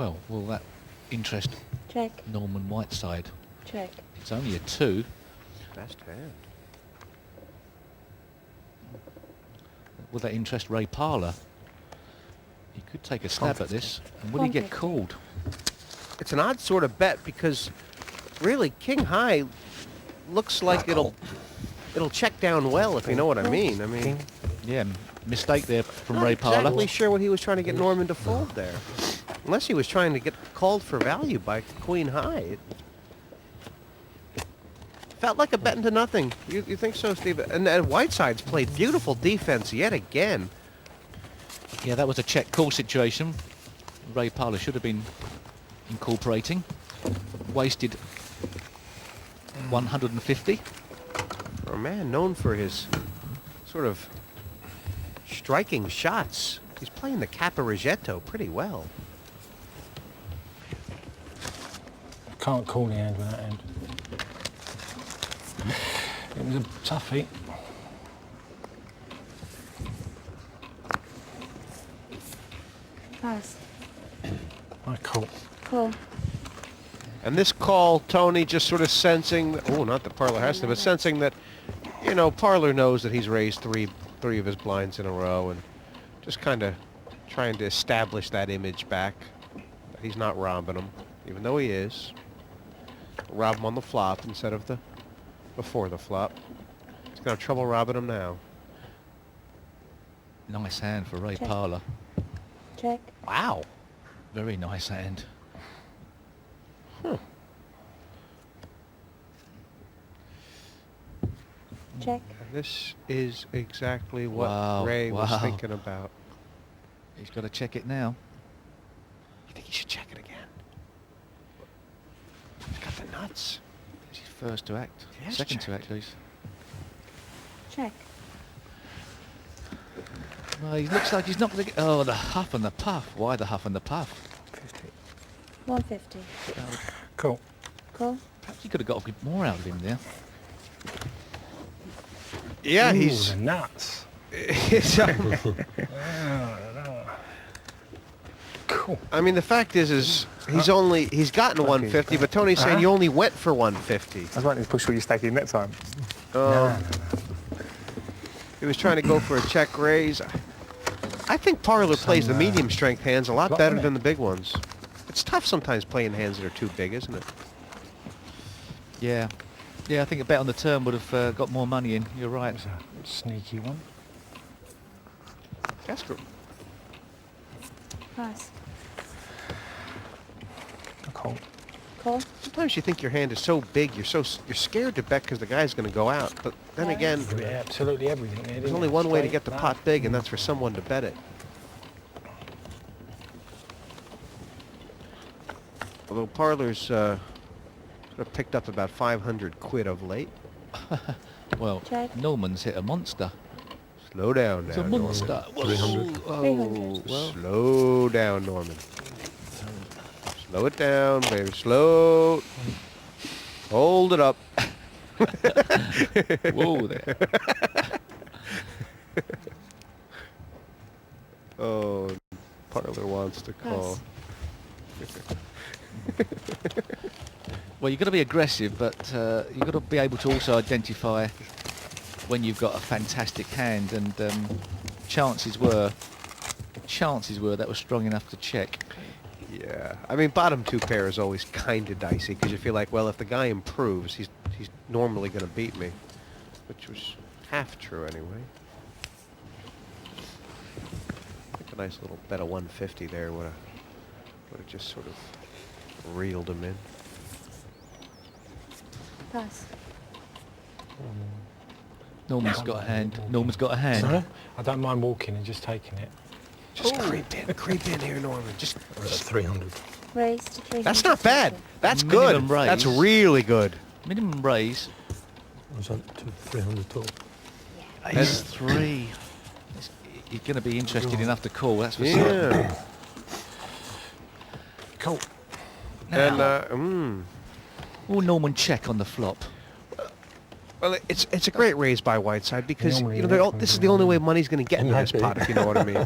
Well, will that interest Check. Norman Whiteside? Check. It's only a 2. Best hand. Will that interest Ray Parlour? He could take a stab at this. And will he get 150. called? It's an odd sort of bet because really King High looks like it'll check down well, if you know what I mean. I mean, Yeah, mistake there from not Ray Parlour. exactly sure what he was trying to get Norman to fold there. Unless he was trying to get called for value by Queen High. It felt like a bet into nothing. You think so, Steve? And Whiteside's played beautiful defense yet again. Yeah, that was a check call situation. Ray Parlour should have been incorporating. Wasted 150. For a man known for his sort of striking shots, he's playing the Caporigetto pretty well. Can't call the hand with that hand. It was a toughie. Pass. I call. Call. And this call, Tony just sort of sensing, oh, not that Parlour has to, but sensing that, you know, Parlour knows that he's raised three of his blinds in a row and just kind of trying to establish that image back. That he's not robbing him, even though he is. Rob him on the flop instead of before the flop. He's going to have trouble robbing him now. Nice hand for Ray Check. Parlour. Check. Wow. Very nice hand. Huh. Check. And this is exactly what Wow, Ray was wow. thinking about. He's got to check it now. You think he should check it again? He's got the nuts. He's first to act. Yes, Second to check. act, please. Check. No, he looks like he's not going to get... Oh, the huff and the puff. Why the huff and the puff? 150. Cool. Call. Perhaps he could have got a bit more out of him there. Yeah, Ooh, he's... the nuts. Cool. I mean, the fact is he's gotten 150, but Tony's saying you only went for 150. I was waiting to push all your stacking next time. He was trying to go for a check raise. I think Parlour plays the medium strength hands a lot flop, better innit? than the big ones. It's tough sometimes playing hands that are too big, isn't it? Yeah. Yeah, I think a bet on the turn would have got more money in. You're right. That's a sneaky one. That's good. Pass. I call. Call. Sometimes you think your hand is so big, you're scared to bet because the guy's going to go out. But then Yeah. again, Yeah, absolutely everything there. there's didn't only it? one way to Straight, get the no. pot big, and that's for someone to bet it. Although Parlour's sort of picked up about 500 quid of late. Well, Check. Norman's hit a monster. Slow down It's now, a Norman. monster. 300. Oh, 300. well. Slow down, Norman. Slow it down, baby. Slow. Hold it up. Whoa there. Oh, Parlour wants to call. Well, you've got to be aggressive, but you've got to be able to also identify when you've got a fantastic hand, and chances were that was strong enough to check. Yeah, I mean, bottom two pair is always kind of dicey because you feel like, well, if the guy improves, he's normally going to beat me, which was half true anyway. I think a nice little bet of 150 there would have just sort of reeled him in. Pass. Norman's got a hand. Norman's got a hand. Sorry? I don't mind walking and just taking it. Just creep in here, Norman. Just. We're at 300. Raise to 300. That's not bad. That's Minimum good. raise. That's really good. Minimum raise Was that to 300 total? is 3. He's going to be interested enough to call, that's for certain. Yeah. Cool. And Will Norman check on the flop? well, it's a great raise by Whiteside because Normally, you know yeah, this is the only way money's going to get into this It might pot, be. if you know what I mean.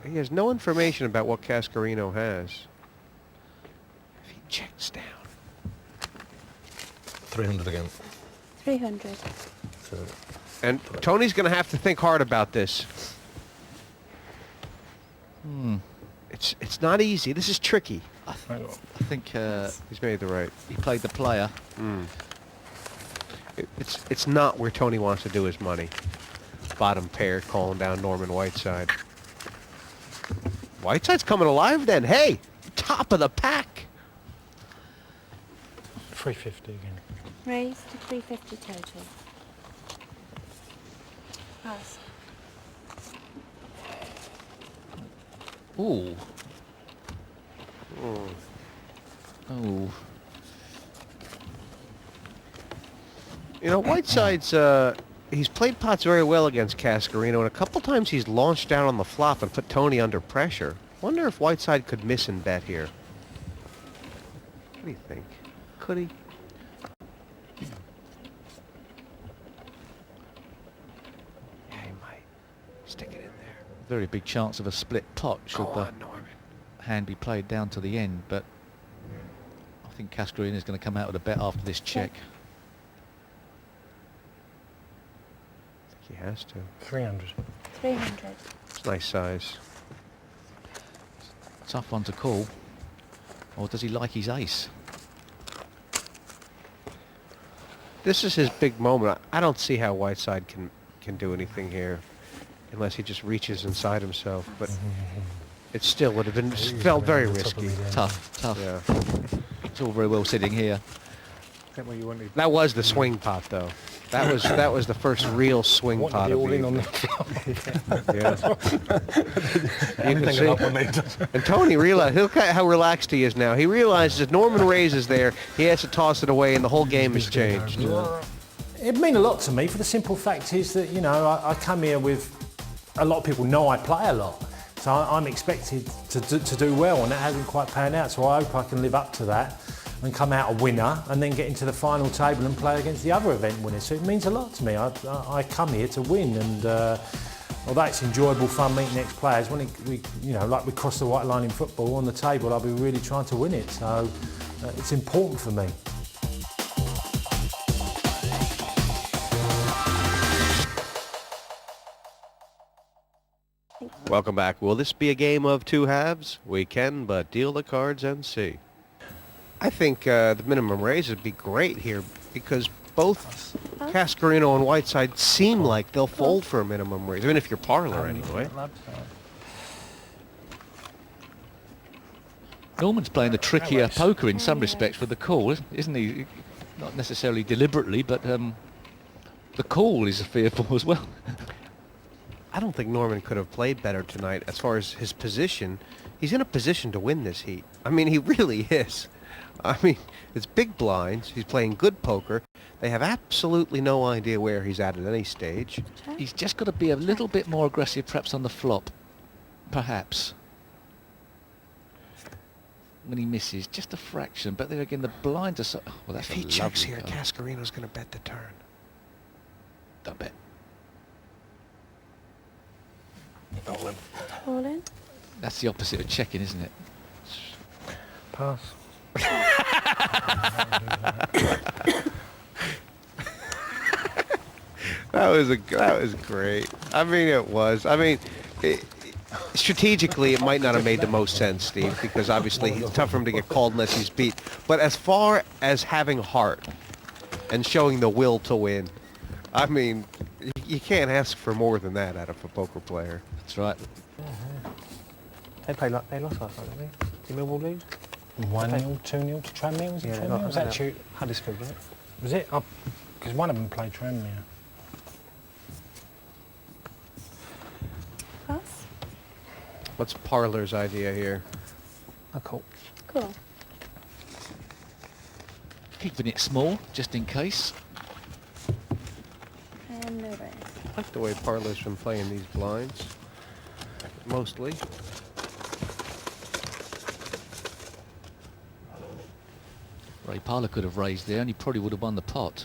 He has no information about what Cascarino has. If he checks down. 300 again. 300. So And Tony's going to have to think hard about this. Hmm. It's not easy. This is tricky. I think He's made the right. he played the player. It's not where Tony wants to do his money. Bottom pair calling down Norman Whiteside. Whiteside's coming alive then. Hey, top of the pack. 350 again. Raise to 350 total. Pass. Ooh. Oh. You know, Whiteside's, he's played pots very well against Cascarino, and a couple times he's launched down on the flop and put Tony under pressure. Wonder if Whiteside could miss and bet here. What do you think? Could he? Yeah, he might. Stick it in there. Very big chance of a split pot should Go the on, Norman. hand be played down to the end, but I think Cascarino is going to come out with a bet after this check. I think he has to. 300. 300. It's nice size. Tough one to call. Or does he like his ace? This is his big moment. I don't see how Whiteside can do anything here, unless he just reaches inside himself. But it still would have been felt very risky. Tough. Yeah, It's all very well sitting here. that what you wanted? that was the swing pot though. That was the first real swing What pot the of all the in on evening. the Yeah. You can see. And Tony realized, look at how relaxed he is now. He realizes if Norman raises there, he has to toss it away, and the whole game has changed. It mean a lot to me for the simple fact is that, you know, I come here with, a lot of people know I play a lot. So I'm expected to do well, and that hasn't quite panned out. So I hope I can live up to that and come out a winner and then get into the final table and play against the other event winners. So it means a lot to me. I come here to win, and although it's enjoyable fun meeting ex-players, when we, you know, like we cross the white line in football on the table, I'll be really trying to win it. So it's important for me. Welcome back. Will this be a game of two halves? We can but deal the cards and see. I think the minimum raise would be great here because both Cascarino and Whiteside seem like they'll fold for a minimum raise. I mean, if you're parlor anyway. Norman's playing the trickier poker in some respects with the call, isn't he? Not necessarily deliberately, but the call is fearful as well. I don't think Norman could have played better tonight as far as his position. He's in a position to win this heat. I mean, he really is. I mean, it's big blinds. He's playing good poker. They have absolutely no idea where he's at any stage. He's just got to be a little bit more aggressive perhaps on the flop. Perhaps. When he misses, just a fraction. But there again, the blinds are so... Oh, well, that's If a he checks lovely here, card. Cascarino's going to bet the turn. Don't bet. All in. That's the opposite of checking, isn't it? Pass. That was great. I mean, it was. I mean, strategically, it might not have made the most sense, Steve, because obviously it's tough for him to get called unless he's beat. But as far as having heart and showing the will to win, I mean, you can't ask for more than that out of a poker player. That's right. They lost last night, didn't they? Did Millwall lose? 1-0, 2-0 to Tranmere, was it Yeah, Tranmere? Was that you? Huddersfield, wasn't it? Was it? Because one of them played Tranmere. Pass. What's Parlor's idea here? I call. Cool. Keeping it small, just in case. And no raise. I like the way Parlor's been playing these blinds. Mostly. Ray Parlour could have raised there and he probably would have won the pot.